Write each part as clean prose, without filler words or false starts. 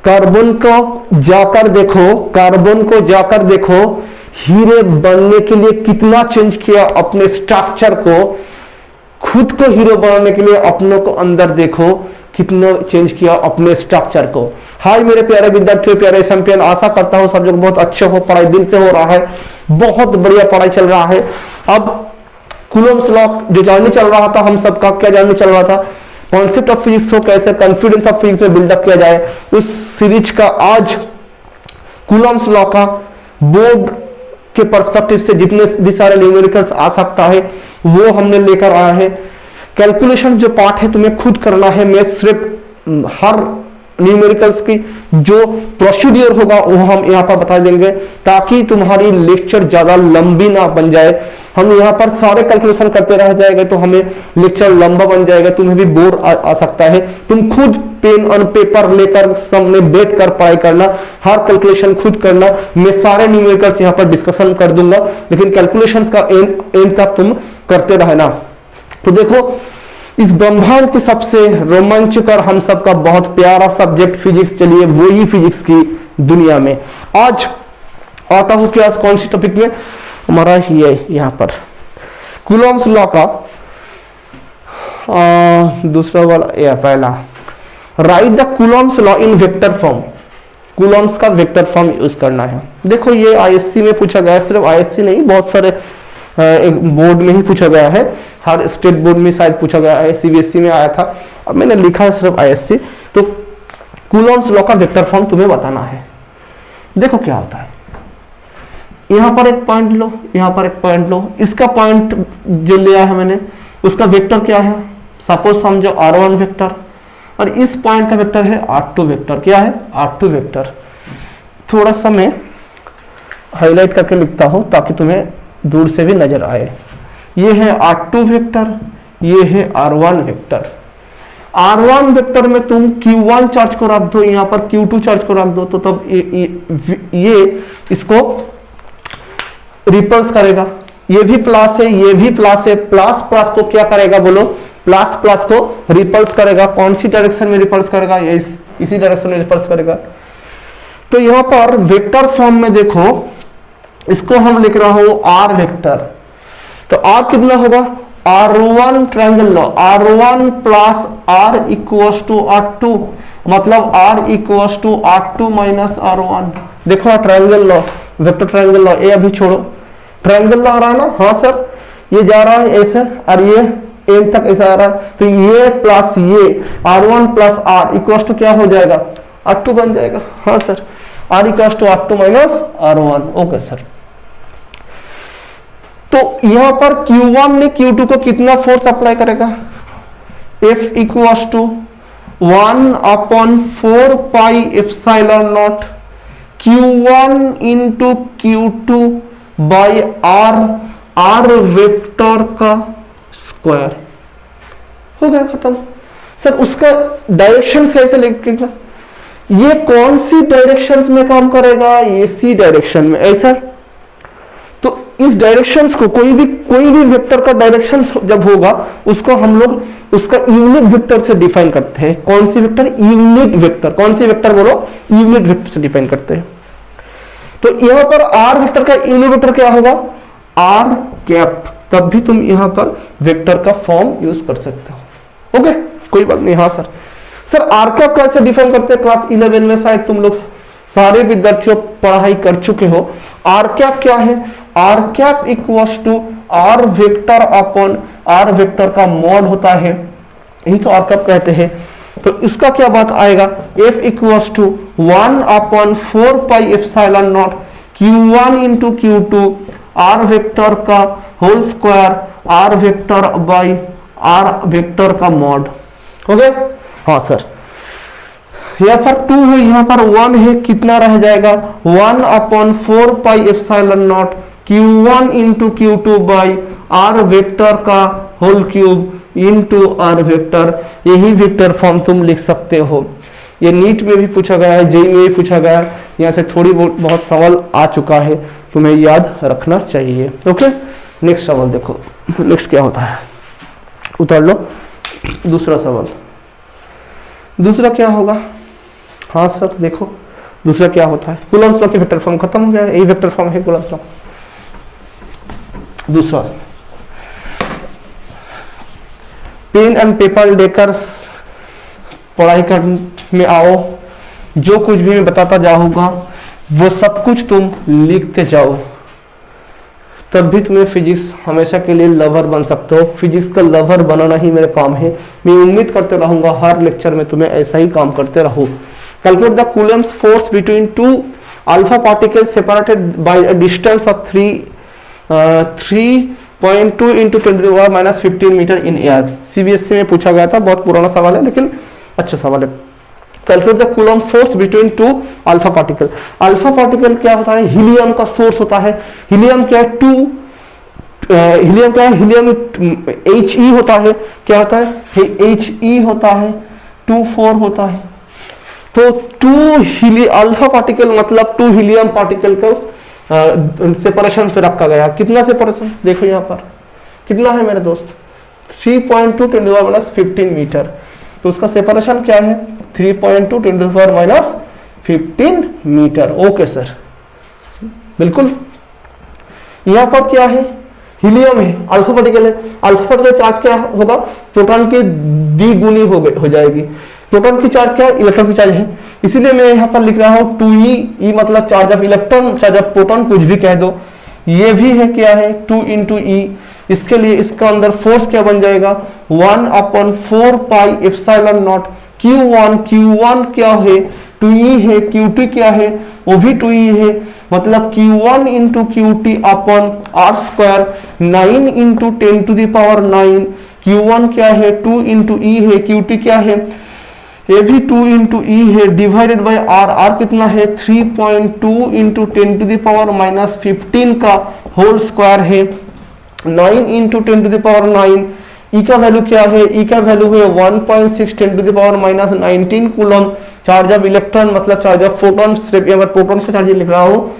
Carbon को जाकर देखो, कार्बन को जाकर देखो, हीरे बनने के लिए कितना चेंज किया अपने स्ट्रक्चर को, खुद को हीरो बनाने के लिए अपनों को अंदर देखो कितना चेंज किया अपने स्ट्रक्चर को। हाय मेरे प्यारे विद्यार्थियों, प्यारे चैंपियन, आशा करता हूं सब लोग बहुत अच्छे हो, पढ़ाई दिल से हो रहा है, बहुत बढ़िया पढ़ाई चल रहा है। अब कूलम्ब्स लॉ जो जर्नी चल रहा था, हम सबका क्या जर्नी चल रहा था, कॉन्सेप्ट ऑफ फिजिक्स को कैसे कॉन्फिडेंस ऑफ फिजिक्स में बिल्डअप किया जाए, उस सीरीज का आज कूलम्ब्स लॉ का बोर्ड के पर्सपेक्टिव से जितने भी सारे न्यूमेरिकल्स आ सकता है वो हमने लेकर आया है। कैलकुलेशन जो पार्ट है तुम्हें खुद करना है, मैं सिर्फ हर न्यूमेरिकल्स की जो प्रोसीड्यूर होगा वो हम यहाँ पर बता देंगे ताकि तुम्हारी लेक्चर ज्यादा लंबी ना बन जाए। हम यहाँ पर सारे कैलकुलेशन करते रह जाएंगे तो हमें लेक्चर लंबा बन जाएगा, तुम्हें भी बोर आ सकता है। तुम खुद पेन और पेपर लेकर सामने बैठ कर पढ़ाई करना, हर कैलकुलेशन खुद करना। मैं सारे न्यूमेरिकल्स यहाँ पर डिस्कशन कर दूंगा, लेकिन कैलकुलेशन का एंड तक तुम करते रहना। तो देखो, इस ब्रह्मांड के सबसे रोमांचकर हम सबका बहुत प्यारा सब्जेक्ट फिजिक्स, चलिए वही फिजिक्स की दुनिया में आज आता हूं। क्या कौन सी टॉपिक में हमारा ये यहाँ पर कूलम्ब्स लॉ का दूसरा वाला या पहला, right the Coulomb's law in vector form. Coulomb's का वेक्टर फॉर्म यूज करना है। देखो ये आईएससी में पूछा गया है, सिर्फ आईएससी नहीं बहुत सारे एक बोर्ड में ही पूछा गया है, हर स्टेट बोर्ड में शायद पूछा गया है, सीबीएसई में आया था, अब मैंने लिखा है सिर्फ आईएससी। तो कूलम्ब्स लॉ का वेक्टर फॉर्म तुम्हें बताना है। देखो क्या होता है, यहां पर एक पॉइंट लो, यहां पर एक पॉइंट लो, इसका पॉइंट जो लिया है मैंने उसका वेक्टर क्या है, सपोज समझो r1 वेक्टर, और इस पॉइंट का वेक्टर है r2 वेक्टर। क्या है, r2 वेक्टर। थोड़ा सा मैं हाईलाइट करके लिखता हूं ताकि तुम्हें दूर से भी नजर आए। ये है r2 वेक्टर, ये है r1 वेक्टर। r1 वेक्टर में तुम q1 चार्ज को रख दो, यहाँ पर q2 चार्ज को रख दो, तो तब ये इसको रिपल्स करेगा। ये भी प्लस है, ये भी प्लस है, प्लस प्लस को क्या करेगा बोलो, प्लस प्लस को रिपल्स करेगा। कौन सी डायरेक्शन में रिपल्स करेगा, ये इसी डायरेक्शन में रिपल्स करेगा। तो यहाँ पर वेक्टर फॉर्म में देखो, इसको हम लिख रहा हूं r वेक्टर, तो r कितना होगा, r1 triangle law, r1 plus r equals to r2, मतलब r equals to r2 minus r1। देखो triangle law, vector triangle law, ये अभी छोड़ो, ट्रायंगल लॉ आ रहा है ना, हाँ सर, ये जा रहा है ऐसे और ये एन तक ऐसा आ रहा है, तो ये प्लस ये r1 plus r equals to क्या हो जाएगा, r2 बन जाएगा। हाँ sir, r equals to r2 minus r1। Okay sir. तो यहां पर Q1 ने Q2 को कितना फोर्स अप्लाई करेगा, F equals to 1/4 pi epsilon not Q1 into Q2 by R vector का स्क्वायर। हो गया खत्म। सर उसका डायरेक्शन कैसे लिखेगा, ये कौन सी डायरेक्शंस में काम करेगा, ये सी डायरेक्शन में, ऐसा। तो इस डायरेक्शंस को कोई भी वेक्टर का डायरेक्शन जब होगा उसको हम लोग उसका यूनिट वेक्टर से डिफाइन करते हैं। कौन सी वेक्टर, यूनिट वेक्टर। कौन सी वेक्टर बोलो, यूनिट वेक्टर से डिफाइन करते हैं। तो यहां पर आर वेक्टर का यूनिट वेक्टर क्या होगा, आर कैप। तब भी तुम यहां पर वेक्टर का फॉर्म यूज कर सकते हो। ओके, कोई बात नहीं। हाँ सर, सर आर कैप कैसे डिफाइन करते हैं, क्लास 11 में शायद तुम लोग सारे विद्यार्थियों पढ़ाई कर चुके हो। आर कैप क्या है, R cap equals to R vector upon R vector का मॉड होता है, यही तो आर कैप कहते हैं। तो इसका क्या बात आएगा, F equals to 1/4 pi epsilon not Q1 into Q2 R vector का whole square R vector by R vector का मॉड। हो गया। हाँ सर, यहाँ पर 2 है, यहाँ पर 1 है, कितना रह जाएगा 1/4 pi epsilon not Q1 into Q2 by R vector का whole cube into R vector. यही वेक्टर फॉर्म तुम लिख सकते हो। ये नीट में भी पूछा गया है, जेईई में भी पूछा गया है, यहाँ से थोड़ी बहुत सवाल आ चुका है, तुम्हें याद रखना चाहिए। ओके, नेक्स्ट सवाल देखो, नेक्स्ट क्या होता है, उतार लो दूसरा सवाल। दूसरा क्या होगा, हाँ सर देखो दूसरा क्या होता है, कूलम्ब्स लॉ की वेक्टर फॉर्म खत्म हो गया, यही वेक्टर फॉर्म है कूलम्ब्स लॉ। दूसरा, पेन एंड पेपर लेकर पढ़ाई करने में आओ, जो कुछ भी मैं बताता जाऊंगा वो सब कुछ तुम लिखते जाओ, तब भी तुम्हें फिजिक्स हमेशा के लिए लवर बन सकते हो। फिजिक्स का लवर बनाना ही मेरा काम है। मैं उम्मीद करते रहूंगा हर लेक्चर में तुम्हें ऐसा ही काम करते रहो। Calculate the Coulomb's force between two alpha particles separated by a distance of 3.2 into 10⁻⁻15 metre in air. CBSE में पूछा गया था, बहुत पुराना सवाल है लेकिन अच्छा सवाल है। Calculate the coulomb force between two alpha particle. Alpha particle क्या होता है, हीलियम का सोर्स होता है। हीलियम क्या है, हीलियम क्या है, हीलियम He होता है, क्या होता है, He होता है, 2 4 होता है। तो अल्फा पार्टिकल मतलब 2 हीलियम पार्टिकल को सेपरेशन पे रखा गया। कितना सेपरेशन देखो यहाँ पर कितना है मेरे दोस्त, 3.2 10⁻15 मीटर। तो उसका सेपरेशन क्या है, 3.2 10⁻15 मीटर। ओके सर, बिल्कुल। यहाँ पर क्या है, हीलियम है, अल्फा पार्टिकल है। अल्फा पार्टिकल चार्ज क्या होगा, प्रोटॉन की द्विगुनी हो जाएगी। प्रोटॉन की चार्ज क्या है, इलेक्ट्रॉन की चार्ज है, इसीलिए मैं यहाँ पर लिख रहा हूँ 2e मतलब charge of electron, charge of proton, कुछ भी कह दो। ये भी है क्या है 2 × E। इसके लिए इसका अंदर फोर्स क्या बन जाएगा, 1/4 pi epsilon not Q1। Q1 क्या है, 2E है, Q2 क्या है, वो भी 2E है, मतलब Q1 × QT अपन R², 9 × 10⁻9। Q1 क्या है, 2 × E है, QT क्या है, ये भी 2 × E है, डिवाइडेड बाय R। R कितना है, 3.2 × 10⁻15 का होल स्क्वायर है, 9 × 10⁻9। E का वैल्यू क्या है, E का वैल्यू है 1.6 10⁻19 कूलम। चार्ज ऑफ इलेक्ट्रॉन मतलब चार्ज ऑफ प्रोटॉन, सिर्फ यहाँ पर प्रोटॉन का चार्ज लिख रहा हूँ।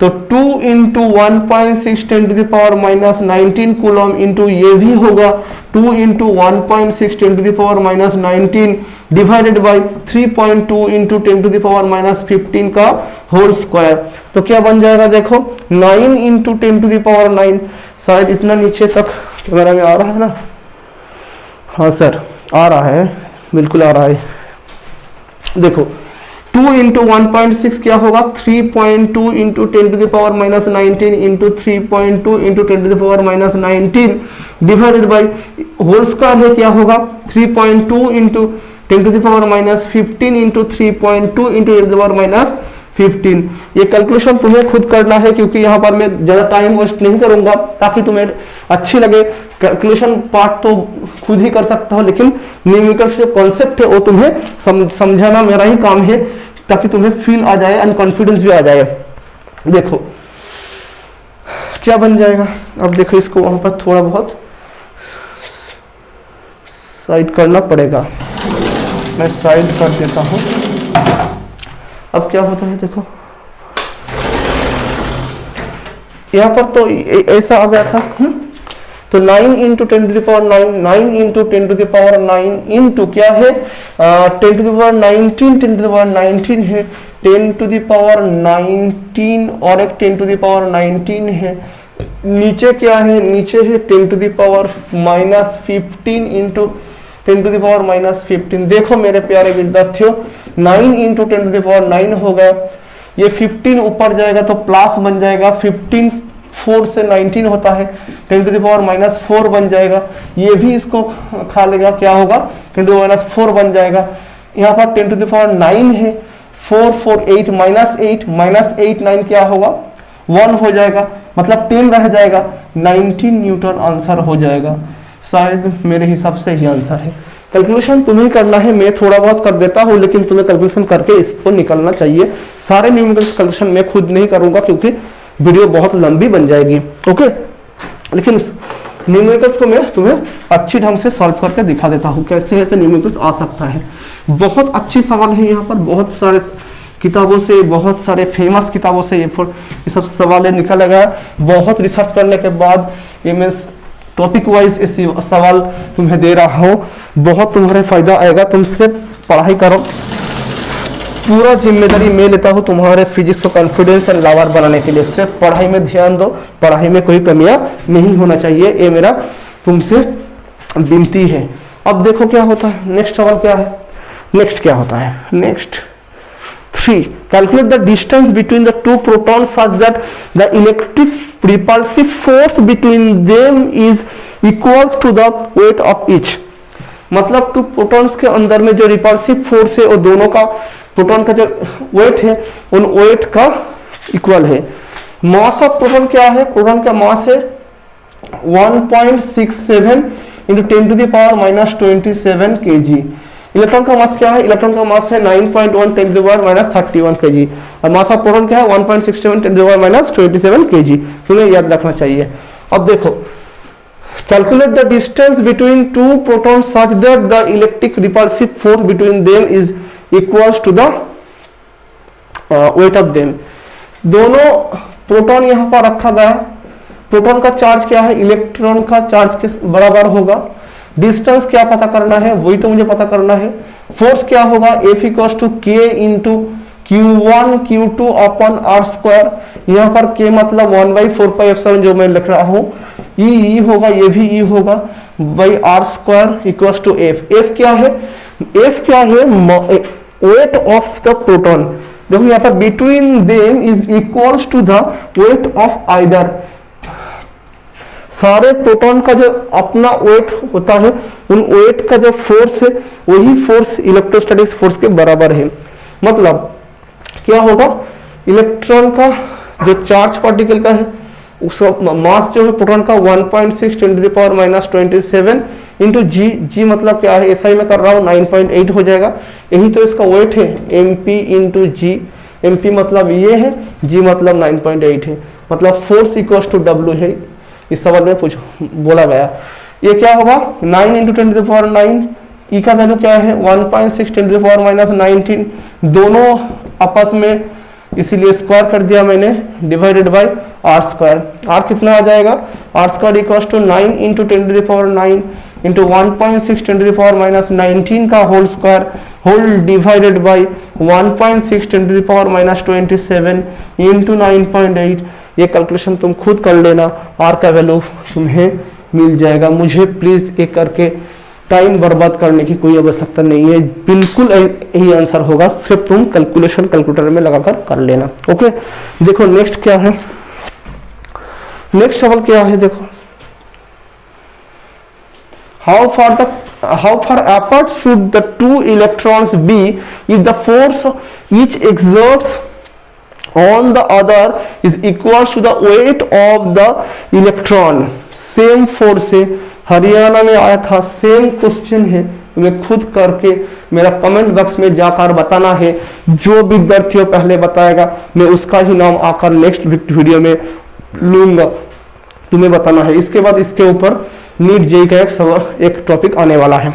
तो 2 × 1.6 10⁻19 कूलम इंटू ये भी होगा 2 × 1.6 10⁻19 डिवाइडेड बाई 3.2 × 10⁻15 का होल स्क्वायर। तो क्या बन जाएगा देखो, 9 × 10⁻9। शायद इतना नीचे तक कैमरा में आ रहा है ना, हाँ सर आ रहा है, बिल्कुल आ रहा है। देखो 2 × 1.6 क्या होगा, 3.2 × 10⁻19 into 3.2 × 10⁻19 divided by whole square है, क्या होगा 3.2 × 10⁻15 इंटू 3.2 × 10⁻15। ये कैलकुलेशन तुम्हें खुद करना है, क्योंकि यहाँ पर मैं ज़्यादा टाइम वेस्ट नहीं करूंगा, ताकि तुम्हें अच्छी लगे। कैलकुलेशन पार्ट तो खुद ही कर सकता हो, लेकिन न्यूमेरिकल जो कॉन्सेप्ट है वो तुम्हें समझाना मेरा ही काम है, ताकि तुम्हें फील आ जाए एंड कॉन्फिडेंस भी आ जाए। देखो क्या बन जाएगा, अब देखो इसको वहां पर थोड़ा बहुत साइड करना पड़ेगा, मैं साइड कर देता हूं। अब क्या होता है देखो, यहाँ पर तो ऐसा आ गया था, तो 9 × 10⁹, 9 × 10⁹ इंटू क्या है 10⁻19, 10⁻19 है, 10⁻19 और एक 10⁻19 है। नीचे क्या है, नीचे है 10⁻−15 इंटू 10⁻−15। देखो मेरे प्यारे विद्यार्थियों, 9 × 10⁹ हो गया, ये 15 ऊपर जाएगा तो प्लस बन जाएगा, 15 4 से 19 होता है, 10⁻⁻4 बन जाएगा, ये भी इसको खा लेगा, क्या होगा 10⁻4 बन जाएगा। यहाँ पर 10⁻9 है, 4 4 8 -8 -8 9 क्या होगा 1 हो जाएगा, मतलब 10 रह जाएगा, 19 न्यूटन आंसर हो जाएगा। शायद मेरे हिसाब से ही आंसर है। कैलकुलेशन तुम्हें करना है, मैं थोड़ा बहुत कर देता हूँ, लेकिन तुम्हें कैलकुलेशन करके इसको निकलना चाहिए। सारे न्यूमेरिकल कैलकुलेशन मैं खुद नहीं करूंगा, क्योंकि वीडियो बहुत लंबी बन जाएगी। ओके, लेकिन न्यूमेरिकल्स को मैं तुम्हें अच्छी ढंग से सॉल्व करके दिखा देता हूँ, कैसे कैसे न्यूमेरिकल्स आ सकता है। बहुत अच्छी सवाल है, यहाँ पर बहुत सारे किताबों से, बहुत सारे फेमस किताबों से ये सब सवाल निकलेगा। बहुत रिसर्च करने के बाद ये मैं टॉपिक वाइज सवाल तुम्हें दे रहा हूँ, बहुत तुम्हारे फायदा आएगा। तुम सिर्फ पढ़ाई करो, पूरा जिम्मेदारी मैं लेता हूँ तुम्हारे फिजिक्स को कॉन्फिडेंस एंड लावर बनाने के लिए। सिर्फ पढ़ाई में ध्यान दो, पढ़ाई में कोई कमियां नहीं होना चाहिए, ये मेरा तुमसे विनती है। अब देखो क्या होता है, नेक्स्ट सवाल क्या है, नेक्स्ट क्या होता है, next 3 calculate the distance between the two proton such that the electric repulsive force between them is equals to the weight of each. मतलब टू प्रोटॉन्स के अंदर में जो रिपल्सिव फोर्स है वो दोनों का प्रोटॉन का जो वेट है उन वेट का इक्वल है। मास ऑफ प्रोटॉन क्या है, प्रोटॉन का मास है 1.67 into 10 to the power minus 27 kg। Electron का मास क्या है, इलेक्ट्रॉन का मास है 9.1 10 to the power minus 31 kg और मास ऑफ प्रोटॉन क्या है 1.67 10 to the power minus 27 kg। तुम्हें याद रखना चाहिए। अब देखो calculate the distance between two protons such that the electric repulsive force between them is equals to the weight of them। दोनों प्रोटॉन यहाँ पर रखा गया है, प्रोटॉन का चार्ज क्या है, इलेक्ट्रॉन का चार्ज के बराबर होगा। डिस्टेंस क्या पता करना है, वही तो मुझे पता करना है। फोर्स क्या होगा, F equals to K into Q1 Q2 upon R square. यहाँ पर K मतलब 1/4π/7 जो मैं लिख रहा हूँ, E होगा, ये भी E होगा, by R square equals to F। F क्या है, F क्या है, वेट ऑफ द प्रोटॉन। देखो यहाँ पर between them is equals to the weight of either. सारे प्रोटॉन का जो अपना वेट होता है उन वेट का जो फोर्स है वही फोर्स इलेक्ट्रोस्टैटिक्स फोर्स के बराबर है। मतलब क्या होगा, इलेक्ट्रॉन का जो चार्ज पार्टिकल का है उसका मास जो है प्रोटॉन का 1.6 10 to the power minus 27 into जी मतलब क्या है, एसआई में कर रहा हूँ 9.8 हो जाएगा। यही तो इसका वेट है, mp इंटू जी। mp मतलब ये है, g मतलब 9.8 है, मतलब फोर्स इक्वल्स टू w है। इस सवाल में बोला गया। ये क्या होगा 9 इंटू 10 टू द पावर 9, ई का वैल्यू क्या है 1.6 10 टू द पावर माइनस 19। दोनों आपस में इसीलिए स्क्वायर कर दिया मैंने, divided by R square. R कितना आ जाएगा, R square equals to 9 into 10 to the power 9 into 1.6 10 to the power minus 19 का whole square whole divided by 1.6 10 to the power minus 27 into 9.8। ये कैलकुलेशन तुम खुद कर लेना, आर का वैल्यू तुम्हें मिल जाएगा। मुझे प्लीज एक करके टाइम बर्बाद करने की कोई आवश्यकता नहीं है, बिल्कुल यही आंसर होगा, सिर्फ तुम कैलकुलेशन कैलकुलेटर में लगाकर कर लेना। ओके, देखो नेक्स्ट क्या है, नेक्स्ट सवाल क्या है, देखो how far apart should the two electrons be if the force each exerts on the other is equal to the weight of the electron। Same force है, हरियाणा में आया था, सेम क्वेश्चन है, तुम्हें खुद करके मेरा कमेंट बॉक्स में जाकर बताना है। जो विद्यार्थियों पहले बताएगा मैं उसका ही नाम आकर नेक्स्ट वीडियो में लूंगा, तुम्हें बताना है। इसके बाद इसके ऊपर नीट जेई का एक टॉपिक आने वाला है।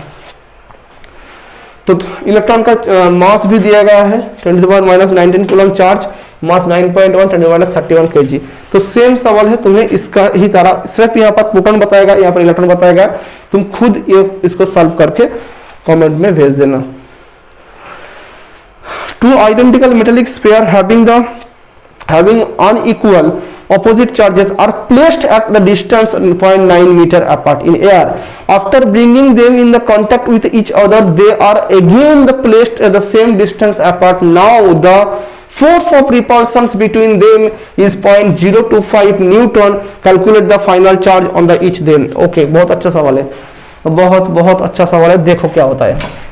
तो इलेक्ट्रॉन का मास भी दिया गया है 10 to the power minus 19 coulomb charge, mass 9.1 10 to the minus 31 kg। तो सेम सवाल है, तुम्हें इसका ही तरह सिर्फ यहाँ पर प्रोटॉन बताएगा, यहाँ पर इलेक्ट्रॉन बताएगा। तुम खुद इसको सॉल्व करके कमेंट में भेज देना। Two identical metallic sphere having unequal opposite charges are placed at the distance 0.9 meter apart in air. After bringing them in the contact with each other, they are again placed at the same distance apart. Now the force of repulsion between them is 0.025 Newton. Calculate the final charge on the each them. Okay, बहुत अच्छा सवाल है, बहुत अच्छा सवाल है। देखो क्या होता है,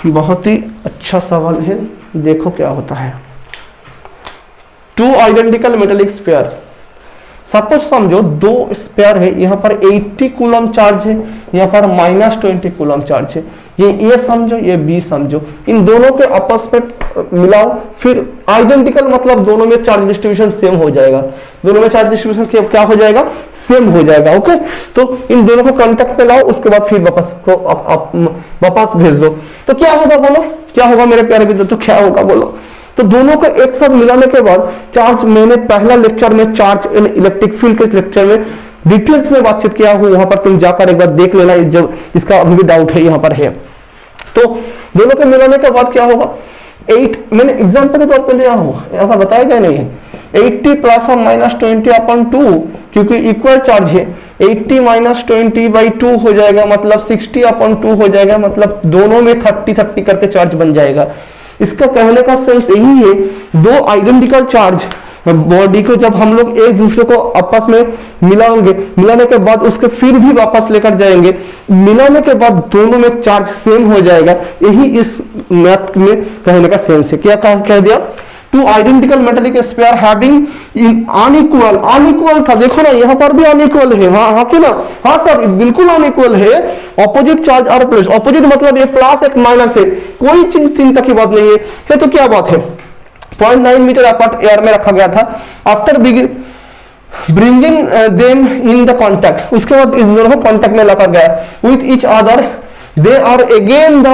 बहुत ही अच्छा सवाल है, देखो क्या होता है। Two identical metallic sphere, suppose समझो दो स्फीयर है, यहाँ पर 80 कूलम चार्ज है, यहाँ पर -20 कूलम चार्ज है। ये समझो, ये बी समझो, इन दोनों के आपस में मिलाओ, फिर आइडेंटिकल मतलब दोनों में चार्ज डिस्ट्रीब्यूशन सेम हो जाएगा, दोनों में चार्ज डिस्ट्रीब्यूशन क्या हो जाएगा, सेम हो जाएगा। ओके, तो इन दोनों को कांटेक्ट में लाओ, उसके बाद फिर वापस भेज दो। तो क्या होगा बोलो, क्या होगा मेरे प्यारे विद्यार्थी, तो क्या होगा बोलो। तो दोनों को एक साथ मिलाने के बाद चार्ज, मैंने पहला लेक्चर में चार्ज इन इलेक्ट्रिक फील्ड के लेक्चर में डिटेल्स में बातचीत किया हूं, वहां पर तुम जाकर एक बार देख लेना, जब इसका अभी भी डाउट है यहाँ पर है। तो दोनों को मिलाने के बाद क्या होगा, 8, मैंने एग्जाम्पल के तौर पर लिया हूँ, यहाँ पर बताया क्या नहीं है, 80 प्लस और माइनस 20 अपन 2, क्योंकि इक्वल चार्ज है, 80 माइनस 20 बाई 2 हो जाएगा, मतलब 60 अपन 2 हो जाएगा, मतलब दोनों में 30-30 करके चार्ज बन जाएगा। इसका कहने का सेंस यही है, दो आइडेंटिकल चार्ज बॉडी को जब हम लोग एक दूसरे को आपस में मिलाएंगे, मिलाने के बाद उसके फिर भी वापस लेकर जाएंगे, मिलाने के बाद दोनों में चार्ज सेम हो जाएगा, यही इस मैथ में कहने का सेंस है। क्या कह दिया, two identical metallic sphere having unequal था, देखो ना यहाँ पर भी अनइक्वल है, हाँ कि ना, हाँ सर बिल्कुल अनइक्वल है, opposite charge are place, opposite मतलब ये प्लस एक माइनस है, कोई चिंता की बात नहीं है, तो क्या बात है, 0.9 मीटर अपार्ट एयर में रखा गया था। After bringing them in the contact, उसके बाद इन दोनों को कॉन्टैक्ट में रखा गया with each other, they are again the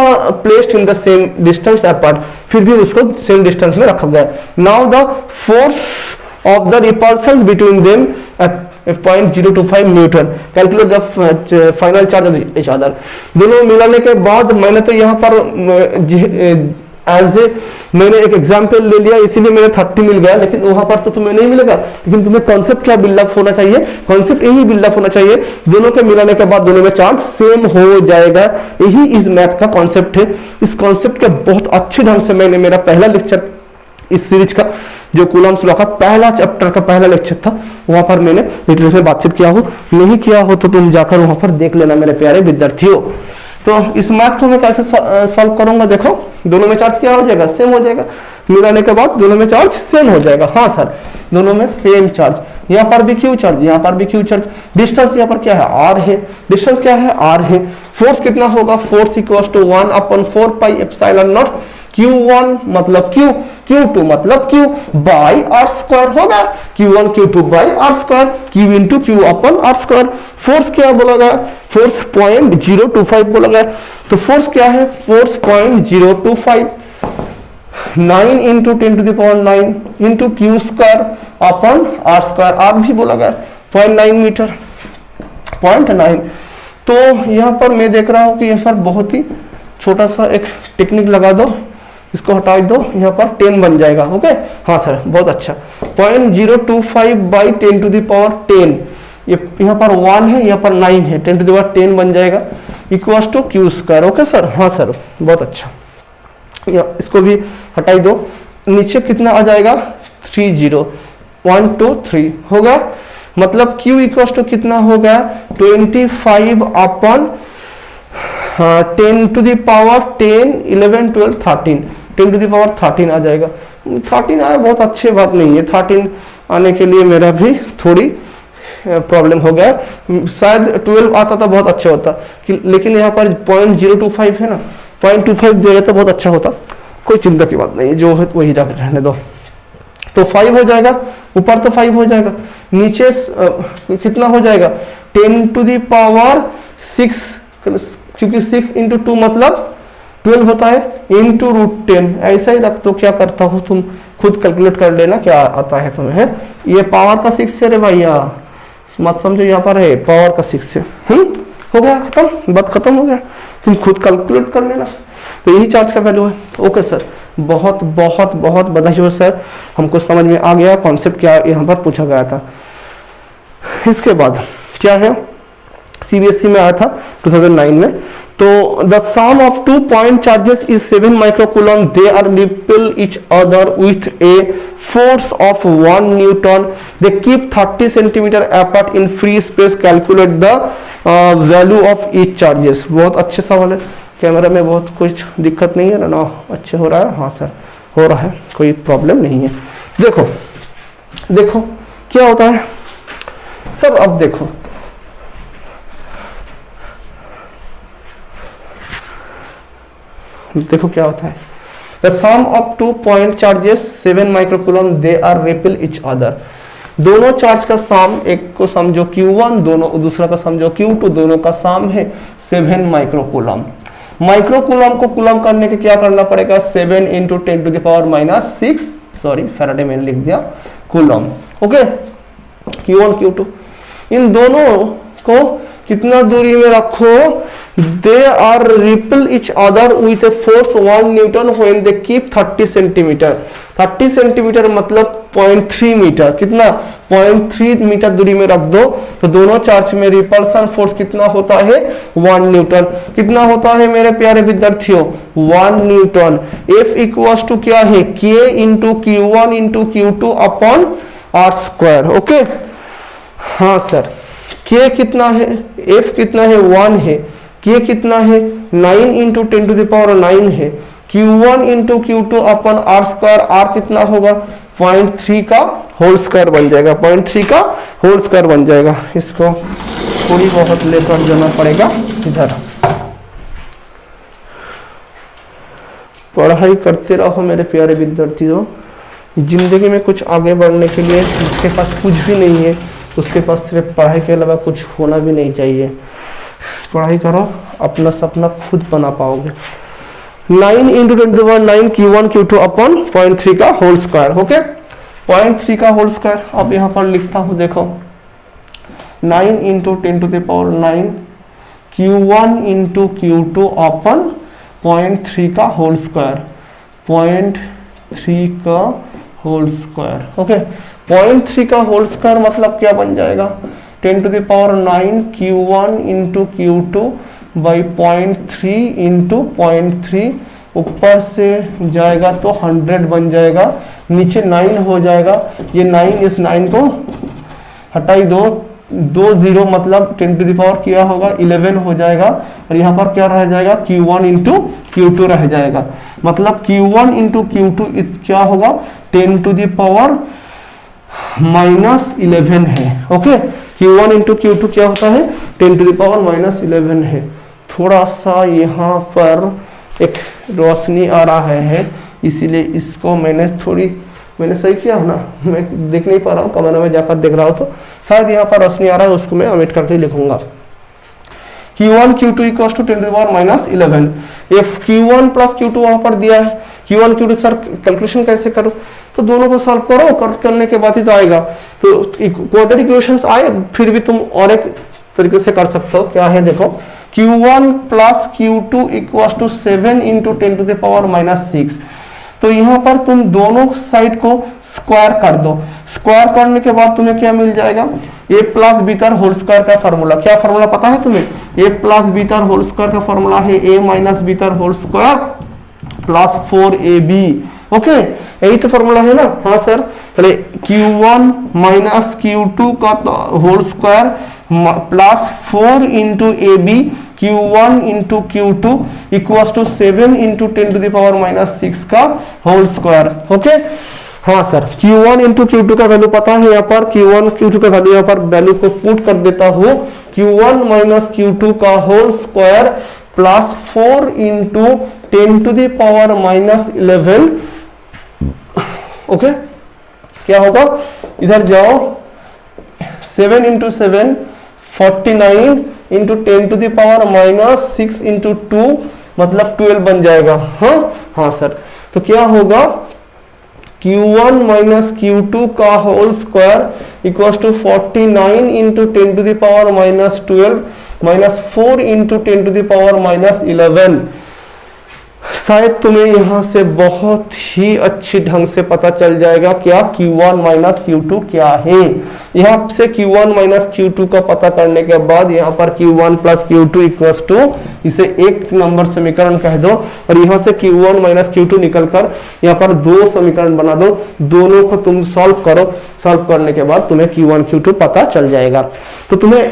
placed in the same distance apart, फिर भी उसको सेम डिस्टेंस में रखा गया। Now the force of the repulsion between them 0.025 newton, calculate the final charge of each other. दोनों मिलाने के बाद मैंने तो यहाँ पर एज ए मैंने एक एग्जाम्पल ले लिया, इसीलिए मैंने 30 मिल गया, लेकिन वहां पर तो तुम्हें नहीं मिलेगा, लेकिन तुम्हें कॉन्सेप्ट क्या बिल्डअप होना चाहिए, कॉन्सेप्ट यही बिल्डअप होना चाहिए, दोनों के मिलाने के बाद दोनों में चार्ज सेम हो जाएगा, यही इस मैथ का कॉन्सेप्ट है। इस कॉन्सेप्ट के बहुत अच्छे ढंग से मैंने मेरा पहला लेक्चर इस सीरीज का जो कूलम्स लॉ का पहला चैप्टर का पहला लेक्चर था, वहां पर मैंने डिटेल्स में बातचीत किया हो, नहीं किया हो तो तुम जाकर वहां पर देख लेना मेरे प्यारे विद्यार्थियों। तो इस मैथ को मैं कैसे सॉल्व करूंगा, देखो दोनों में चार्ज क्या हो जाएगा, सेम हो जाएगा, मिलाने के बाद दोनों में चार्ज सेम हो जाएगा, हाँ सर दोनों में सेम चार्ज, यहाँ पर भी क्यू चार्ज, यहाँ पर भी क्यू चार्ज, डिस्टेंस यहाँ पर क्या है, आर है, डिस्टेंस क्या है, आर है, फोर्स कितना होगा, force equals to 1/4 pi epsilon not Q1 मतलब Q, Q2 मतलब Q बाई आर स्क्वायर होगा, Q1 Q2 by R square, Q into Q upon R square. Force क्या बोला गया, फोर्स 0.025 बोला गया, तो फोर्स क्या है, force 0.025, 9 into 10⁹ into Q square upon R square, R भी बोला गया 0.9 मीटर, 0.9। तो यहाँ पर मैं देख रहा हूँ कि यहाँ पर बहुत ही छोटा सा एक टेक्निक लगा दो, इसको हटा दो, यहाँ पर 10 बन जाएगा, ओके, हाँ सर बहुत अच्छा, 0.025 बाई 10⁻10, ये यहाँ पर 1 है, यहाँ पर 9 है, 10⁻10 बन जाएगा, equals to Q square, okay sir, हाँ सर बहुत अच्छा, इसको भी हटाई दो, नीचे कितना आ जाएगा 30, 1 2 3 होगा, मतलब Q इक्वल्स टू कितना हो गया 25/10⁻10, 10 11 12 13, 10⁻13 आ जाएगा, 13 आया बहुत अच्छी बात नहीं है, 13 आने के लिए मेरा भी थोड़ी प्रॉब्लम हो गया, शायद 12 आता तो बहुत अच्छा होता, लेकिन यहाँ पर 0.025 है ना, 0.25 दे तो बहुत अच्छा होता, कोई चिंता की बात नहीं है, जो है वही जाकर रहने दो। तो 5 हो जाएगा, ऊपर तो 5 हो जाएगा, नीचे कितना हो जाएगा 10⁻6, क्योंकि 6 इंटू 2 मतलब 12 होता है, इंटू √10, ऐसा ही रख दो, क्या करता हो तुम खुद कैलकुलेट कर लेना क्या आता है तुम्हें, ये पावर का 6 है रे भैया, मत समझो यहाँ पर है पावर का 6 है, हो गया खत्म, बात खत्म हो गया, तुम खुद कैलकुलेट कर लेना, तो यही चार्ज का वैल्यू है। ओके सर, बहुत बहुत बहुत बधाई हो सर, हमको समझ में आ गया कॉन्सेप्ट क्या यहाँ पर पूछा गया था। इसके बाद क्या है, सीबीएसई में आया था 2009 में, तो the sum of 2 point charges is 7 microcoulomb, they are repel each other with a force of 1 newton, they keep 30 centimetre apart in free space, calculate the value of each charges. बहुत अच्छे सवाल है, camera में बहुत कुछ दिक्कत नहीं है ना, अच्छे हो रहा है, हाँ सर हो रहा है, कोई प्रॉब्लम नहीं है। देखो देखो क्या होता है सब, अब देखो देखो क्या होता है, the sum of 2 point charges 7 microcoulomb, they are repel each other, दोनों चार्ज का सम, एक को समझो Q1, दोनों दूसरा का समझो Q2, दोनों का सम है 7 माइक्रोकूलम। माइक्रोकूलम को कूलम करने के क्या करना पड़ेगा, 7 इंटू 10⁻⁻6, सॉरी फैराडे मैंने लिख दिया, कूलम, ओके, Q1 Q2, इन दोनों को कितना दूरी में रखो, they are repel each other with a force 1 Newton when they keep 30 centimetre. 30 centimetre मतलब 0.3 मीटर, कितना 0.3 मीटर दूरी में रख दो तो दोनों चार्ज में रिपल्सन फोर्स कितना होता है 1 न्यूटन। कितना होता है मेरे प्यारे विद्यार्थियों 1 न्यूटन। F इक्वल्स टू क्या है K into Q1 into Q2 upon R square. Okay हाँ सर, K कितना है, F कितना है 1 है, K कितना है 9 इंटू 10 टू द पावर 9 है, Q1 इंटू Q2 अपन R स्क्वायर, R कितना होगा 0.3 का होल स्क्वायर बन जाएगा, 0.3 का होल स्क्वायर बन जाएगा। इसको थोड़ी बहुत लेकर जाना पड़ेगा इधर। पढ़ाई करते रहो मेरे प्यारे विद्यार्थियों, जिंदगी में कुछ आगे बढ़ने के लिए जिसके पास कुछ भी नहीं है उसके पास सिर्फ पढ़ाई के अलावा कुछ होना भी नहीं चाहिए। पढ़ाई करो, अपना सपना खुद बना पाओगे। 9 into 10 to the power 9 Q1 Q2 upon 0.3 का होल स्क्वायर। ओके 0.3 का होल स्क्वायर अब यहाँ पर लिखता हूँ, देखो 9 into 10 to the power 9 Q1 into Q2 upon 0.3 का होल स्क्वायर, 0.3 का होल स्क्वायर। ओके 0.3 का होल स्क्वायर मतलब क्या बन जाएगा 10 to the power 9 Q1 into Q2 by 0.3 into 0.3, ऊपर से जाएगा तो 100 बन जाएगा, नीचे 9 हो जाएगा, ये 9 इस 9 को हटाई दो, 2 0 मतलब 10 टू द पावर क्या होगा 11 हो जाएगा, और यहाँ पर क्या रह जाएगा Q1 इंटू Q2 रह जाएगा, मतलब Q1 इंटू Q2 क्या होगा 10 टू द पावर -11 है। ओके Q1 इंटू Q2 क्या होता है 10 टू द पावर -11 है। थोड़ा सा यहाँ पर एक रोशनी आ रहा है, इसीलिए इसको मैंने सही किया है ना, मैं देख नहीं पा रहा हूँ, कमरे में जाकर देख रहा हूँ तो शायद यहाँ पर रोशनी आ रहा है, उसको मैं ओमिट करके लिखूंगा। Q1 Q2 equals to 10 to the power -11। If Q1 plus Q2 वहां पर दिया है, Q1 Q2 सर कैलकुलेशन कैसे करूं, तो दोनों को सॉल्व करो, करने के बाद ही तो आएगा। तो क्वाड्रेटिक इक्वेशंस आए फिर भी तुम और एक तरीके से कर सकते हो, क्या है देखो Q1 plus Q2 equals to 7 into 10 to the power -6। तो यहाँ पर तुम दोनों साइड को स्क्वायर कर दो, स्क्वायर करने के बाद तुम्हें क्या मिल जाएगा a plus beta whole square का फॉर्मूला। क्या फॉर्मूला पता है तुम्हें, a plus beta whole square का फॉर्मूला है a minus beta whole square plus 4ab। Okay यही तो फॉर्मूला है ना। हाँ सर, चलिए Q1 माइनस Q2 का whole square plus 4 into ab Q1 into Q2 equals to 7 into 10 to the power -6 का होल स्क्वायर। ओके हाँ सर, Q1 इंटू Q2 का वैल्यू पता है, यहाँ पर Q1 Q2 का वैल्यू यहाँ पर वैल्यू को पुट कर देता हूँ, Q1 माइनस Q2 का whole square plus 4 into 10 to the power -11। Okay क्या होगा, इधर जाओ 7 into 7 49 into 10 to the power -6 into 2 मतलब 12 बन जाएगा। हाँ सर, तो क्या होगा Q1 माइनस Q2 का whole square equals to 49 into 10 to the power -12 minus 4 into 10 to the power -11। शायद तुम्हें यहाँ से बहुत ही अच्छी ढंग से पता चल जाएगा क्या Q1 माइनस Q2 क्या है। यहाँ से Q1 माइनस Q2 का पता करने के बाद यहाँ पर Q1 plus Q2 equals to, इसे एक नंबर समीकरण कह दो, और यहाँ से Q1 माइनस Q2 निकलकर यहाँ पर 2 समीकरण बना दो, दोनों को तुम सॉल्व करो, सॉल्व करने के बाद तुम्हें Q1 Q2 पता चल जाएगा। तो तुम्हें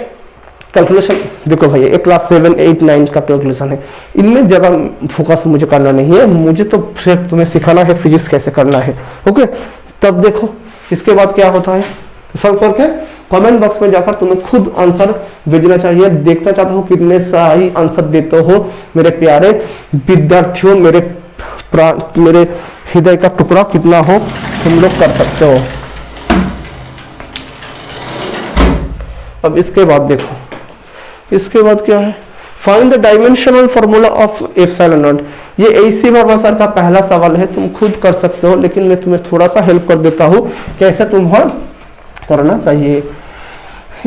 कैलकुलेशन देखो भैया, एक क्लास 7 8 9 का कैलकुलेशन है, इनमें ज्यादा फोकस मुझे करना नहीं है, मुझे तो सिर्फ तुम्हें सिखाना है फिजिक्स कैसे करना है। ओके तब देखो इसके बाद क्या होता है, सॉल्व करके कमेंट बॉक्स में जाकर तुम्हें खुद आंसर भेजना चाहिए। देखना चाहता हूँ कितने सही आंसर देते हो मेरे प्यारे विद्यार्थियों, मेरे हृदय का टुकड़ा कितना हो तुम लोग कर सकते हो। अब इसके बाद देखो, इसके बाद क्या है, find the dimensional formula of epsilon not. ये एसी वर्मा सर का पहला सवाल है, तुम खुद कर सकते हो, लेकिन मैं तुम्हें थोड़ा सा हेल्प कर देता हूँ कैसे तुम्हें करना चाहिए।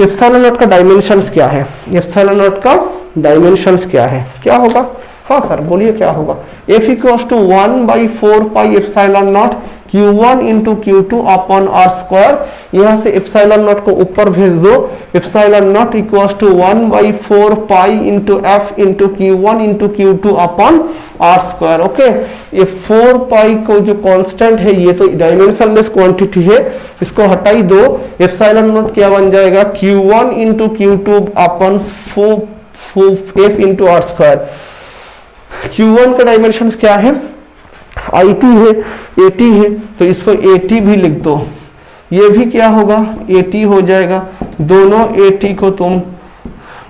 एप्सिलॉन नॉट का डायमेंशंस क्या है, एप्सिलॉन नॉट का डायमेंशंस क्या है, क्या होगा? हाँ सर बोलिए क्या होगा? F equals to 1/4 pi epsilon not Q1 into Q2 upon R square. यहाँ से एप्सिलॉन नॉट को ऊपर भेज दो, epsilon not equals to 1/4 pi into F into Q1 into Q2 upon R square. Okay, ये 4 पाई को जो कांस्टेंट है ये तो डायमेंशनलेस क्वांटिटी है, इसको हटाई दो, एप्सिलॉन नॉट क्या बन जाएगा? Q1 into Q2 upon 4 F into R square. Q1 का डायमेंशन क्या है? IT है, AT है, तो इसको AT भी लिख दो। ये भी क्या होगा? AT हो जाएगा। दोनों AT को तुम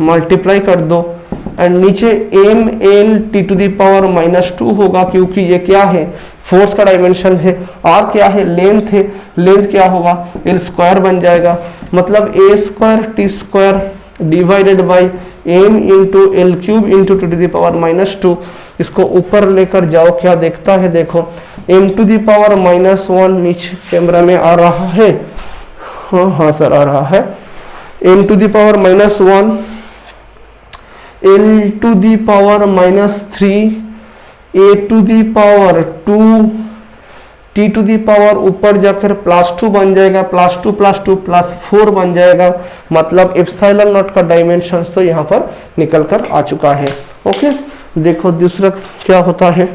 मल्टीप्लाई कर दो एंड नीचे ML_2 होगा, क्योंकि ये क्या है? फोर्स का डायमेंशन है। R क्या है? लेंथ है। लेंथ क्या होगा? L स्क्वायर बन जाएगा। मतलब A²T² divided by m into L cube into 2⁻²। इसको ऊपर लेकर जाओ, क्या देखता है? देखो m⁻⁻1 नीचे कैमरा में आ रहा है। हाँ सर आ रहा है। m⁻⁻1 l⁻⁻3 a⁻2 t⁻, ऊपर जाकर +2 बन जाएगा, +2 + 2 +4 बन जाएगा। मतलब एप्सिलॉन नॉट का डायमेंशन तो यहाँ पर निकल कर आ चुका है। ओके, देखो दूसरा क्या होता है।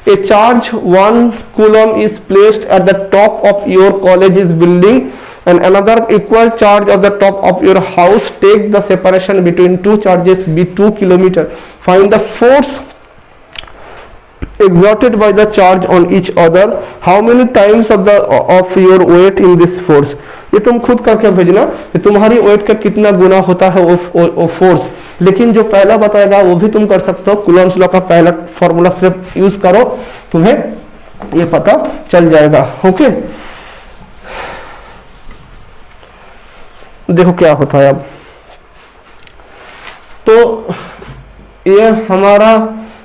A charge 1 coulomb is placed at the top of your college's building and another equal charge at the top of your house. Take the separation between two charges be 2 km. Find the force exerted by the charge on each other. How many times of your weight in this force? ये तुम खुद करके भेजना, तुम्हारी wait का कितना गुना होता है वो फोर्स। लेकिन जो पहला बताएगा वो भी तुम कर सकते हो। कूलम्ब्स लॉ का पहला फॉर्मूला सिर्फ यूज करो, तुम्हें ये पता चल जाएगा। ओके, देखो क्या होता है अब। तो ये हमारा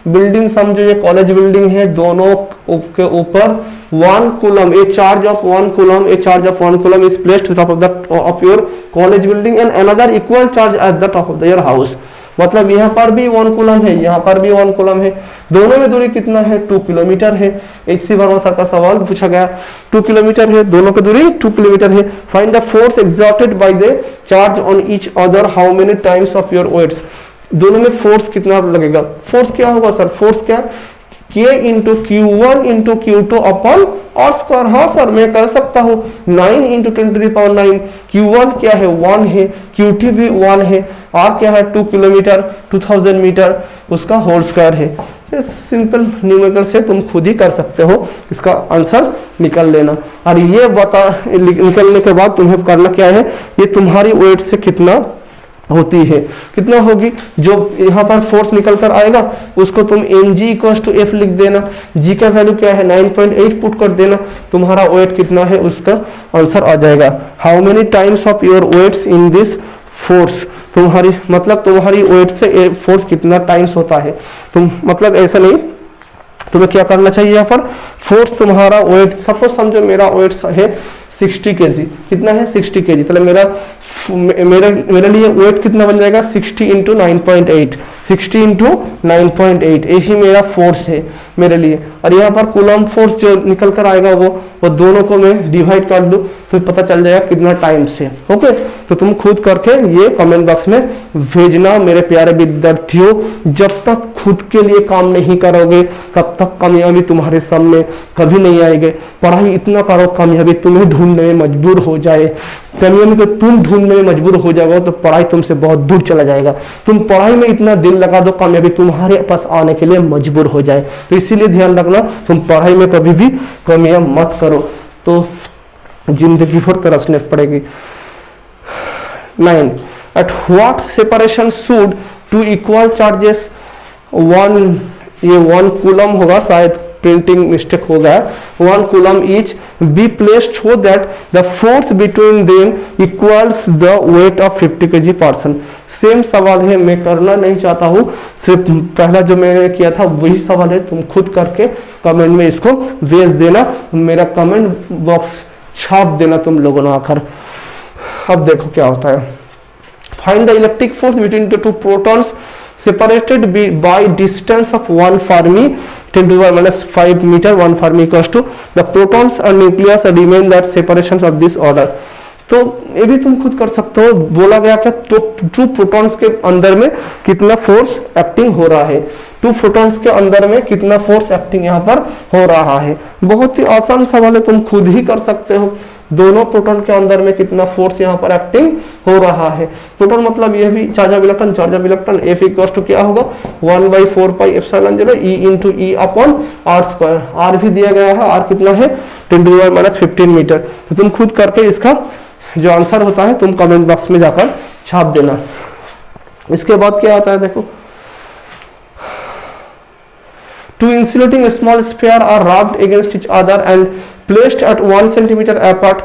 बिल्डिंग समझो, ये कॉलेज बिल्डिंग है, दोनों के ऊपर 1 coulomb, A charge of 1 coulomb, A charge of 1 coulomb is placed top of your college building and another equal charge at the top of your house. मतलब यहाँ पर भी 1 कूलम है, यहाँ पर भी 1 कूलम है, दोनों में दूरी कितना है? 2 किलोमीटर है। HC वर्मा सर का सवाल पूछा गया, 2 किलोमीटर है, दोनों की दूरी 2 किलोमीटर है। Find the force exerted by the charge on each other, how many times of your weights. दोनों में फोर्स कितना लगेगा? फोर्स क्या होगा सर? फोर्स क्या? K into Q1 into Q2 upon R square. हाँ सर मैं कर सकता हूँ, 9 इंटू 10⁹। Q1 क्या है? 1 है, Q2 भी 1 है, R क्या है? 2 किलोमीटर, 2000 मीटर, उसका होल स्क्वायर है। सिंपल न्यूमेरिकल से तुम खुद ही कर सकते हो, इसका आंसर निकल लेना। और ये बता निकलने के बाद तुम्हें करना क्या है? ये तुम्हारी वेट से कितना होती है, कितना होगी, जो यहाँ पर फोर्स निकल कर आएगा उसको तुम mg=f लिख देना। g का वैल्यू क्या है? 9.8 पुट कर देना, तुम्हारा वेट कितना है उसका आंसर आ जाएगा। How many times of your weights in this force, तुम्हारी मतलब तुम्हारी वेट से फोर्स कितना टाइम्स होता है। तुम मतलब ऐसा नहीं, तुम्हें क्या करना चाहिए यहाँ पर? फोर्स तुम्हारा वेट, सपोज समझो मेरा वेट है 60 kg, कितना है? 60 kg। मतलब मेरे लिए वेट कितना बन जाएगा? 60 इंटू 9.8, 60 इंटू 9.8, यही मेरा फोर्स है मेरे लिए। और यहाँ पर कूलम्ब फोर्स जो निकल कर आएगा वो दोनों को मैं डिवाइड कर दूं तो पता चल जाएगा कितना टाइम से। ओके, तो तुम खुद करके ये कमेंट बॉक्स में भेजना मेरे प्यारे विद्यार्थियों। जब तक खुद के लिए काम नहीं करोगे तब तक कामयाबी तुम्हारे सामने कभी नहीं आएगी। पढ़ाई इतना करो कामयाबी तुम्हें ढूंढने में मजबूर हो जाए, कामयाबी को तुम ढूंढने में मजबूर हो जाओगे तो पढ़ाई तुमसे बहुत दूर चला जाएगा। तुम पढ़ाई में इतना दिल लगा दो कामयाबी तुम्हारे पास आने के लिए मजबूर हो जाए। तो इसीलिए ध्यान रखना, तुम पढ़ाई में कभी भी कमियां मत करो तो जिंदगी भर तरसने पड़ेगी। 9. At what separation should two equal charges 1 coulomb होगा, शायद प्रिंटिंग मिस्टेक हो गया, 1 coulomb each be placed so that the force between them equals the weight of 50 kg person। Same सवाल है, मैं करना नहीं चाहता हूँ, सिर्फ पहला जो मैंने किया था वही सवाल है। तुम खुद करके कमेंट में इसको भेज देना। मेरा कमेंट बॉक्स छाप देना तुम लोगों ने आकर। अब देखो क्या होता है। Find the electric force between the two protons separated by distance of 1 Fermi 10 to the power -5 meter 1 Fermi equals to the protons and nucleus remain that separations of this order। तो ये भी तुम खुद कर सकते हो। बोला गया क्या, तो टू प्रोटॉन्स के अंदर में कितना फोर्स एक्टिंग हो रहा है, टू प्रोटॉन्स के अंदर में कितना फोर्स एक्टिंग यहाँ पर हो रहा है। बहुत ही आसान सवाल है, तुम खुद ही कर सकते हो। दोनों प्रोटॉन के अंदर में कितना फोर्स यहाँ पर एक्टिंग हो रहा है। प्रोटॉन मतलब यह भी charge of electron, charge of electron F equals to क्या होगा 1/4 epsilon 0 E into E upon R square. R भी दिया गया है, R कितना है 10 टू द पावर -15 मीटर। तो तुम खुद करके इसका जो आंसर होता है तुम कमेंट बॉक्स में जाकर छाप देना। इसके बाद क्या आता है देखो, two insulating small sphere are rubbed against each other and placed at 1 centimeter apart,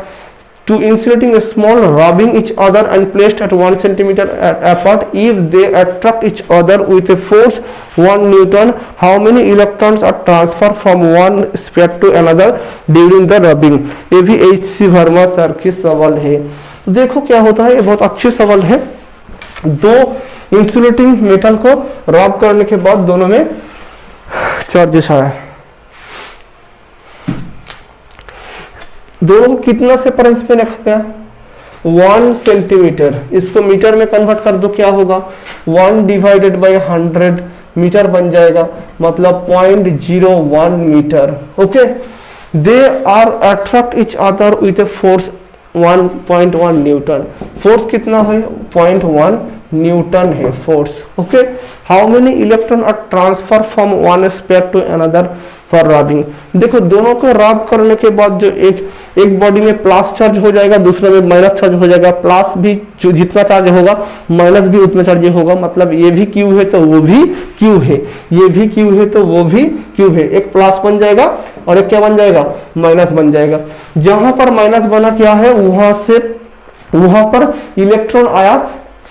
to insulating a small rubbing each other and placed at 1 centimeter apart, if they attract each other with a force 1 Newton, how many electrons are transferred from one sphere to another during the rubbing। ये भी H.C. Verma sir की सवाल है। देखो क्या होता है, ये बहुत अच्छे सवाल है। दो इंसुलेटिंग मेटल को रब करने के बाद दोनों में चार्जेस आया, दोनों को कितना से परंस पे रखा गया 1 सेंटीमीटर। इसको मीटर में कन्वर्ट कर दो, क्या होगा 1 डिवाइडेड बाय 100 मीटर बन जाएगा, मतलब 0.01 metre. Okay, they are attract each other with a force 1.1 newton. Force कितना है 0.1 न्यूटन है force. Okay, how many electron are transfer from one sphere to another for rubbing. देखो दोनों को रब करने के बाद जो एक बॉडी में प्लस चार्ज हो जाएगा, दूसरे में माइनस चार्ज हो जाएगा। प्लस भी जो जितना चार्ज होगा माइनस भी उतना चार्ज होगा, मतलब ये भी क्यू है तो वो भी क्यू है, ये भी क्यू है तो वो भी क्यू है। एक प्लस बन जाएगा और एक क्या बन जाएगा माइनस बन जाएगा। जहां पर माइनस बना क्या है वहां पर इलेक्ट्रॉन आया।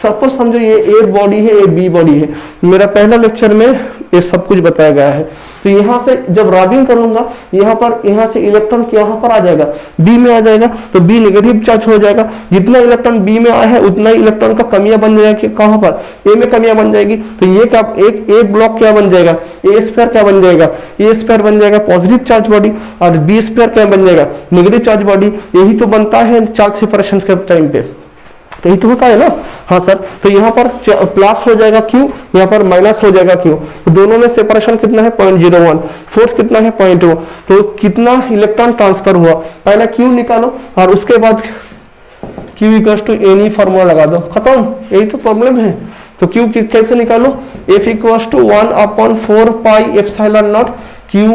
सपोज समझो ये ए बॉडी है, ये बी बॉडी है। मेरा पहला लेक्चर में ये सब कुछ बताया गया है। तो यहाँ से जब रबिंग करूंगा यहाँ से इलेक्ट्रॉन यहाँ पर आ जाएगा, बी में आ जाएगा, तो बी नेगेटिव चार्ज हो जाएगा। जितना इलेक्ट्रॉन बी में आया है उतना ही इलेक्ट्रॉन का कमियां बन जाएगी। कहाँ पर ए में कमियां बन जाएगी। तो ये क्या एक ब्लॉक क्या बन जाएगा, ए स्क्वायर क्या बन जाएगा, ए स्क्वायर बन जाएगा पॉजिटिव चार्ज बॉडी, और बी स्क्वायर क्या बन जाएगा नेगेटिव चार्ज बॉडी। यही तो बनता है चार्ज सेपरेशन के टाइम पे, तो यही तो होता है ना। हाँ सर, तो यहाँ पर प्लस हो जाएगा क्यू, यहाँ पर माइनस हो जाएगा क्यू। तो दोनों में सेपरेशन कितना है 0.01, फोर्स कितना है 0.2। तो कितना इलेक्ट्रॉन ट्रांसफर हुआ, पहले क्यू निकालो और उसके बाद Q equals to any formula लगा दो, खत्म। यही तो प्रॉब्लम है। तो क्यू कैसे निकालो, F equals to 1/4 pi epsilon naught Q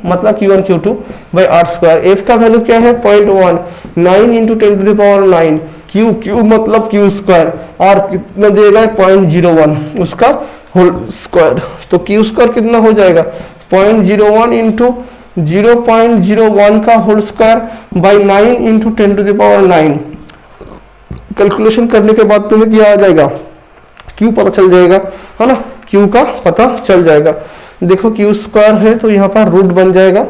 मतलब Q1 Q2 by R square. F का वैल्यू क्या है 0.1, 9 into 10 to the power 9। Q मतलब क्यू स्क्वायर, और कितना देगा 0.01 उसका होल स्क्वायर। तो क्यू स्क्वायर कितना हो जाएगा 0.01 इंटू 0.01 का whole square by 9 into 10 to the power 9। Calculation करने के बाद तुम्हें क्या आ जाएगा, क्यू पता चल जाएगा, है ना। क्यू का पता चल जाएगा। देखो क्यू स्क्वायर है तो यहाँ पर रूट बन जाएगा।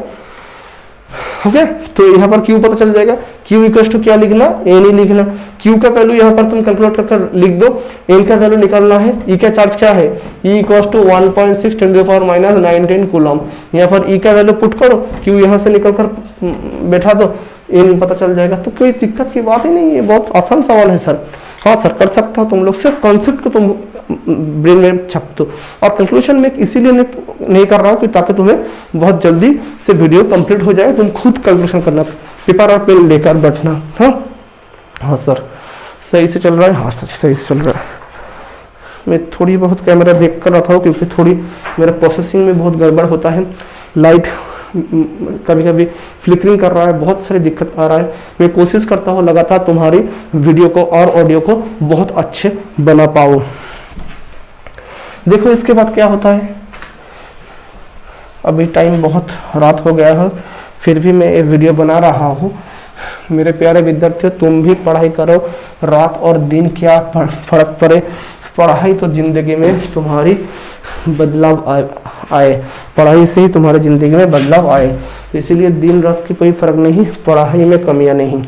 ओके, तो यहाँ पर क्यू पता चल जाएगा। क्यू इक्वल्स टू क्या लिखना, एन ही लिखना। क्यू का वैल्यू यहाँ पर तुम कैलकुलेट कर लिख दो, एन का वैल्यू निकालना है। ई का चार्ज क्या है, e equals to 1.6 10 to the power -19 coulomb. यहाँ पर ई का वैल्यू पुट करो, क्यू यहाँ से निकल कर बैठा दो, एन पता चल जाएगा। तो कोई दिक्कत की बात ही नहीं है, बहुत आसान सवाल है सर। हाँ सर कर सकता हो तुम लोग, सिर्फ कॉन्सेप्ट को तुम ब्रेन में छाप दो। और कैलकुलेशन में इसीलिए नहीं कर रहा हूँ कि ताकि तुम्हें बहुत जल्दी से वीडियो कंप्लीट हो जाए, तुम खुद कैलकुलेशन करना, पेपर और पेन लेकर बैठना। हाँ सर सही से चल रहा है, हाँ सर सही से चल रहा है। मैं थोड़ी बहुत कैमरा देख कर रहा था क्योंकि थोड़ी मेरा प्रोसेसिंग में बहुत गड़बड़ होता है, लाइट कभी कभी फ्लिकरिंग कर रहा है, बहुत सारी दिक्कत आ रहा है। मैं कोशिश करता हूँ लगातार तुम्हारी वीडियो को और ऑडियो को बहुत अच्छे बना पाऊँ। देखो इसके बाद क्या होता है, अभी टाइम बहुत रात हो गया है, फिर भी मैं ये वीडियो बना रहा हूँ। मेरे प्यारे विद्यार्थियों, तुम भी पढ़ाई करो, रात और दिन क्या फर्क पड़े, पढ़ाई तो जिंदगी में तुम्हारी बदलाव आए, पढ़ाई से ही तुम्हारी जिंदगी में बदलाव आए। तो इसीलिए दिन रात की कोई फर्क नहीं, पढ़ाई में कमियां नहीं।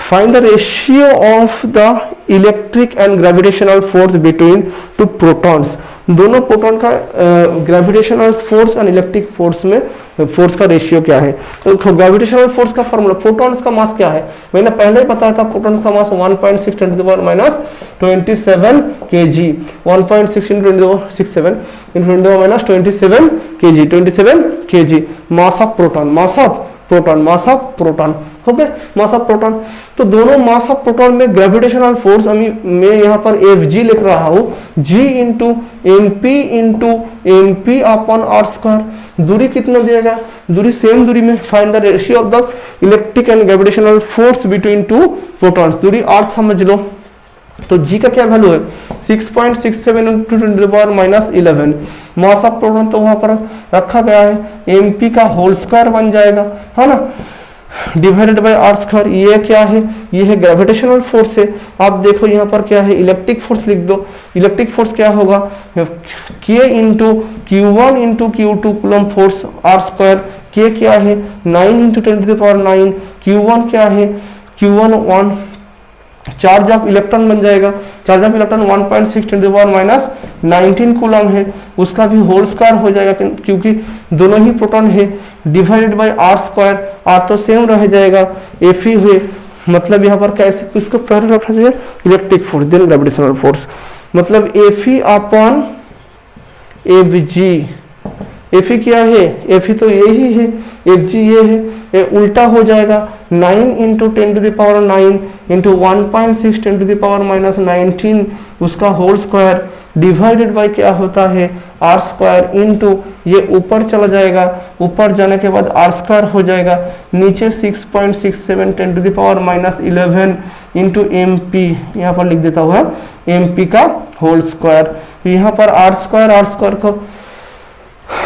Find the ratio of the electric and gravitational force between two protons। दोनों प्रोटॉन का ग्रेविटेशनल फोर्स और इलेक्ट्रिक फोर्स में फोर्स का रेशियो क्या है। तो ग्रेविटेशनल फोर्स का फॉर्मूला, प्रोटॉन्स का मास क्या है मैंने पहले ही बताया था। प्रोटॉन्स का मास 1.6 × 10⁻27 kg, 1.6 × 10⁻67 × 10⁻27 kg, 27 kg mass of proton, mass of proton, mass of proton, okay, mass of proton. तो दोनों मास ऑफ प्रोटॉन में ग्रेविटेशनल फोर्स मैं यहाँ पर Fg लिख रहा हूँ, G into M P upon R square. दूरी कितना दिया गया, दूरी सेम दूरी में find the ratio of the electric and gravitational force between two protons. दूरी r समझ लो, तो G का क्या वैल्यू है 6.67 × 10⁻11। मास ऑफ प्रोटॉन तो वहां पर रखा गया है, mp का होल स्क्वायर बन जाएगा, है ना, डिवाइडेड बाय आर स्क्वायर। ये क्या है, ये है ग्रेविटेशनल फोर्स है। आप देखो यहाँ पर क्या है, इलेक्ट्रिक फोर्स लिख दो। इलेक्ट्रिक फोर्स क्या होगा, k into Q1 into Q2 coulomb force R square. k क्या है 9 × 10⁹, Q1 क्या है, Q1 1 चार्ज ऑफ इलेक्ट्रॉन बन जाएगा। चार्ज ऑफ इलेक्ट्रॉन 1.6 × 10⁻19 कूलम है, उसका भी होल स्क्वायर हो जाएगा क्योंकि दोनों ही प्रोटॉन है, divided by R square. R तो सेम रह जाएगा, एफ ही हुए, मतलब यहाँ पर कैसे किसको पहले रखना चाहिए, electric force then gravitational force, मतलब F e upon F G. F e क्या है, एफ ही तो यही है, एफ जी ये है, ये उल्टा हो जाएगा 9 × 10⁹ इंटू 1.6 × 10⁻19 उसका होल स्क्वायर डिवाइडेड बाय क्या होता है आर स्क्वायर इंटू ये ऊपर चला जाएगा, ऊपर जाने के बाद आर स्क्वायर हो जाएगा, नीचे 6.67 × 10⁻11 इंटू एम पी, यहाँ पर लिख देता हुआ एम पी का होल स्क्वायर। यहाँ पर आर स्क्वायर को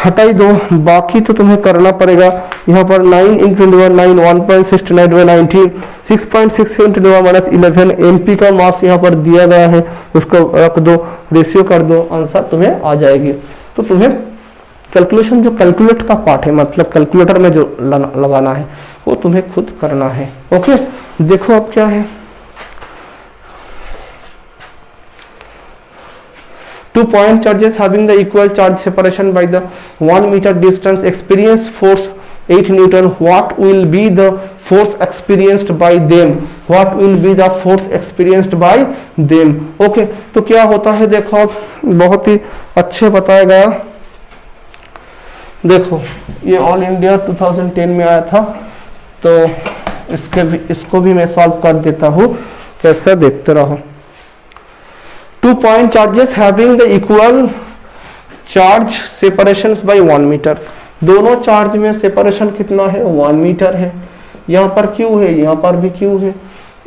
हटाई दो, बाकी तो तुम्हें करना पड़ेगा। यहाँ पर 9 × 10⁻9 1.6 × 19 6.67 × 10⁻11 एमपी का मास यहाँ पर दिया गया है, उसको रख दो, रेशियो कर दो, आंसर तुम्हें आ जाएगी। तो तुम्हें कैलकुलेशन जो कैलकुलेट का पार्ट है, मतलब कैलकुलेटर में जो लगाना है वो तुम्हें खुद करना है, ओके। देखो अब क्या है, 2 point charges having the equal charge separation by the 1 meter distance experience force 8 Newton. What will be the force experienced by them? What will be the force experienced by them? Okay, तो क्या होता है देखो, अब बहुत ही अच्छे बताया गया। देखो ये ऑल इंडिया 2010 में आया था, तो इसको भी मैं सॉल्व कर देता हूँ, कैसे देखते रहो। 2 point charges having the equal charge separations by 1 meter। दोनों चार्ज में सेपरेशन कितना है 1 मीटर है। यहाँ पर Q है, यहाँ पर भी Q है,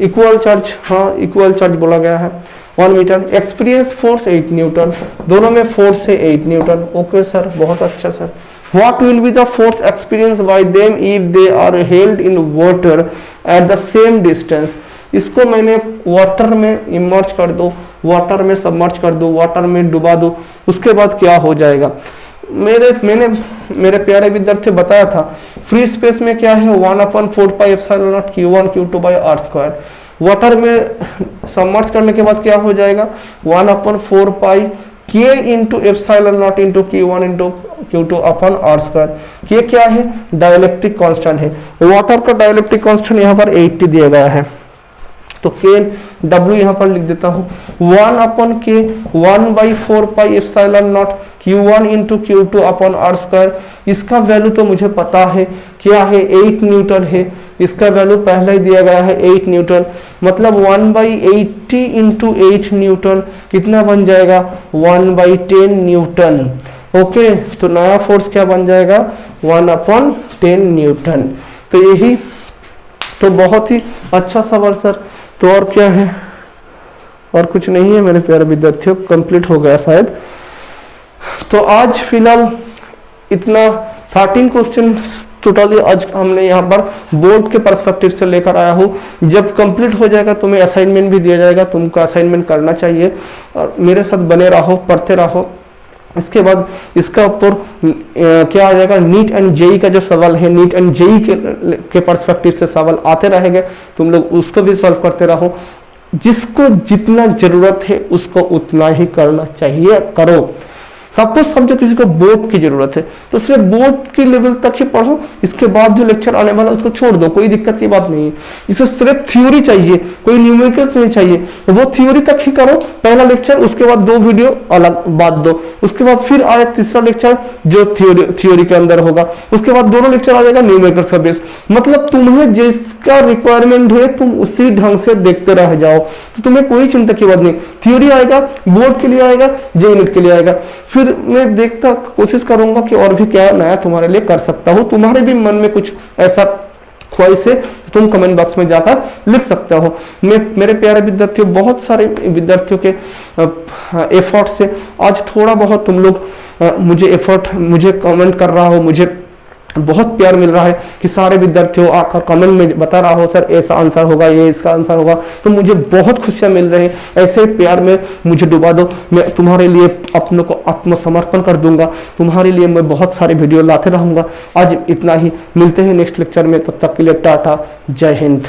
इक्वल चार्ज, हाँ इक्वल चार्ज बोला गया है 1 मीटर। एक्सपीरियंस फोर्स 8 न्यूटन, दोनों में फोर्स है 8 न्यूटन। ओके सर, बहुत अच्छा sir. What will be the force experienced by them if they are held in water at the same distance? इसको मैंने वाटर में इमर्ज कर दो, वाटर में सबमर्ज कर दो, वाटर में डुबा दो, उसके बाद क्या हो जाएगा। मैंने मेरे प्यारे विद्यार्थी बताया था, फ्री स्पेस में क्या है 1/4πε0 Q1 Q2 by R square. Water में सबमर्ज करने के बाद क्या हो जाएगा 1/4π K into ε0 into Q1 into Q2 upon R square. K क्या है, डाइलेक्ट्रिक कांस्टेंट है, वाटर का डाइलेक्ट्रिक कांस्टेंट यहाँ पर 80 दिया गया है, तो के W यहाँ पर लिख देता हूँ 1/K 1/4πε0 Q1 into Q2 upon R square. इसका वैल्यू तो मुझे पता है क्या है 8 न्यूटन है, इसका वैल्यू पहले ही दिया गया है 8 न्यूटन, मतलब 1/80 इंटू 8 न्यूटन कितना बन जाएगा 1/10 न्यूटन। ओके, तो नया फोर्स क्या बन जाएगा 1/10 न्यूटन। तो यही तो बहुत ही अच्छा सवाल सर। तो और क्या है, और कुछ नहीं है मेरे प्यारे विद्यार्थियों, कंप्लीट हो गया शायद। तो आज फिलहाल इतना 13 क्वेश्चन टोटली आज हमने यहाँ पर बोर्ड के पर्सपेक्टिव से लेकर आया हूँ। जब कंप्लीट हो जाएगा तुम्हें असाइनमेंट भी दिया जाएगा, तुमको असाइनमेंट करना चाहिए और मेरे साथ बने रहो, पढ़ते रहो। इसके बाद इसका ऊपर क्या आ जाएगा, नीट एंड जेई का जो सवाल है, नीट एंड जेई के पर्सपेक्टिव से सवाल आते रहेंगे, तुम लोग उसको भी सॉल्व करते रहो। जिसको जितना जरूरत है उसको उतना ही करना चाहिए, करो। सपोज समझो किसी को बोर्ड की जरूरत है तो सिर्फ बोर्ड के लेवल तक ही पढ़ो, इसके बाद जो लेक्चर आने वाला उसको छोड़ दो, कोई दिक्कत की बात नहीं है। इसको सिर्फ थ्योरी चाहिए, कोई न्यूमेरिकल्स नहीं चाहिए, तो वो थ्योरी तक ही करो पहला लेक्चर, उसके बाद 2 वीडियो अलग बात दो, उसके बाद फिर आए तीसरा लेक्चर जो थ्योरी के अंदर होगा, उसके बाद दोनों लेक्चर आ जाएगा न्यूमेरिकल्स का बेस। मतलब तुम्हें जिसका रिक्वायरमेंट है तुम उसी ढंग से देखते रह जाओ, तो तुम्हें कोई चिंता की बात नहीं। थ्योरी आएगा, बोर्ड के लिए आएगा, जेईई नीट के लिए आएगा, फिर मैं देखता कोशिश करूंगा कि और भी क्या नया तुम्हारे लिए कर सकता हूं। तुम्हारे भी मन में कुछ ऐसा ख्वाहिश है तुम कमेंट बॉक्स में जाकर लिख सकते हो। मेरे प्यारे विद्यार्थियों, बहुत सारे विद्यार्थियों के एफर्ट से आज थोड़ा बहुत तुम लोग मुझे कमेंट कर रहा हो, मुझे बहुत प्यार मिल रहा है कि सारे विद्यार्थियों आकर कमेंट में बता रहा हो सर ऐसा आंसर होगा, ये इसका आंसर होगा, तो मुझे बहुत खुशियां मिल रही है। ऐसे प्यार में मुझे डुबा दो, मैं तुम्हारे लिए अपनों को आत्मसमर्पण कर दूंगा, तुम्हारे लिए मैं बहुत सारी वीडियो लाते रहूंगा। आज इतना ही, मिलते हैं नेक्स्ट लेक्चर में, तब तक के लिए टाटा, जय हिंद।